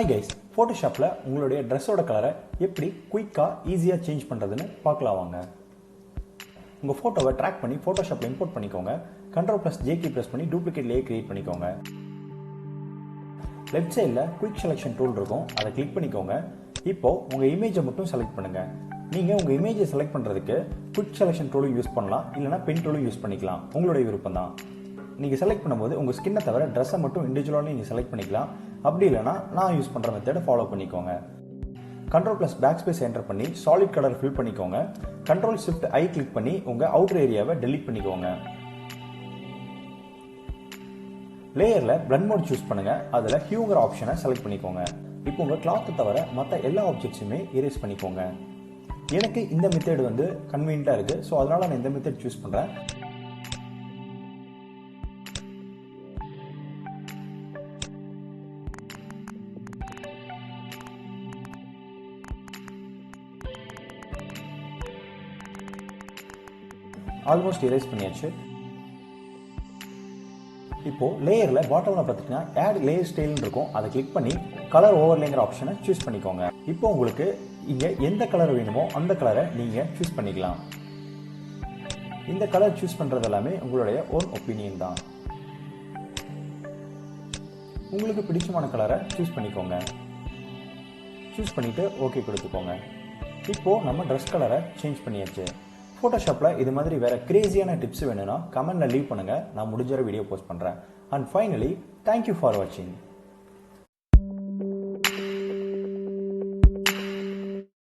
Hi guys, Photoshopல உங்களுடைய ட்ரெஸ்ஸோட கலரை எப்படி குயிக்கா ஈஸியா சேஞ்ச் பண்றதுன்னு பார்க்கலாம் வாங்க. உங்க போட்டோவை ட்ராக் பண்ணி Photoshopல இம்போர்ட் பண்ணிக்கோங்க. Ctrl+J கீ பிரஸ் பண்ணி டூப்ளிகேட் லேயர் கிரியேட் பண்ணிக்கோங்க. லெஃப்ட் சைடுல குயிக் செலக்ஷன் டூல் இருக்கும், அதை கிளிக் பண்ணிக்கோங்க. இப்போ உங்க இமேஜை மட்டும் செலக்ட் பண்ணுங்க. நீங்க உங்க இமேஜை செலக்ட் பண்றதுக்கு குயிக் செலக்ஷன் டூலும் யூஸ் பண்ணலாம், இல்லனா பென் டூலும் யூஸ் பண்ணிக்கலாம். உங்களுடைய விருப்பம் தான். நீங்க செலக்ட் பண்ணும்போது உங்க ஸ்கின்னை தவிர ட்ரெஸ்ஸை மட்டும் இண்டிவிஜுவலா நீங்க செலக்ட் பண்ணிக்கலாம். அப்படி இல்லைனா நான் யூஸ் பண்ற மெத்தடை ஃபாலோ பண்ணிக்கோங்க. Ctrl+Backspace என்டர் பண்ணி சாலிட் கலர் ஃபில் பண்ணிக்கோங்க. Ctrl+Shift+I கிளிக் பண்ணி உங்க அவுட்டர் ஏரியாவை டெலீட் பண்ணிக்கோங்க. லேயர்ல பிளண்ட் மோட் சூஸ் பண்ணுங்க. அதுல ஹியூங்கிற ஆப்ஷனை செலக்ட் பண்ணிக்கோங்க. இப்போ உங்க கிளாத் தவிர மற்ற எல்லா ஆப்ஜெக்ட்ஸுமே எரேஸ் பண்ணிக்கோங்க. எனக்கு இந்த மெத்தட் கன்வீனியன்ட்டா இருக்கு, ஸோ அதனால நான் இந்த மெத்தட் சூஸ் பண்றேன். ஆல்மோஸ்ட் எரேஸ் பண்ணியாச்சு. இப்போ லேயர்ல பாட்டம்ல பார்த்தீங்கன்னா ஆட் லேயர் ஸ்டைல்னு இருக்கும், அதை கிளிக் பண்ணி கலர் ஓவர்லேங்கிற ஆப்ஷனை சூஸ் பண்ணிக்கோங்க. இப்போ உங்களுக்கு இங்க எந்த கலர் வேணுமோ அந்த கலரை நீங்க சூஸ் பண்ணிக்கலாம். இந்த கலர் சூஸ் பண்றது எல்லாமே உங்களுடைய ஓன் ஒப்பீனியன் தான். உங்களுக்கு பிடிச்சமான கலரை சூஸ் பண்ணிக்கோங்க. சூஸ் பண்ணிட்டு ஓகே கொடுத்துக்கோங்க. இப்போ நம்ம ட்ரெஸ் கலரை சேஞ்ச் பண்ணியாச்சு. Photoshopல இது மாதிரி வேற கிரேசியான டிப்ஸ் வேணும்னா கமெண்ட்ல லீவ் பண்ணுங்க, நான் முடிஞ்ச வீடியோ போஸ்ட் பண்றேன். அண்ட் ஃபைனலி, தேங்க்யூ ஃபார் வாட்சிங்.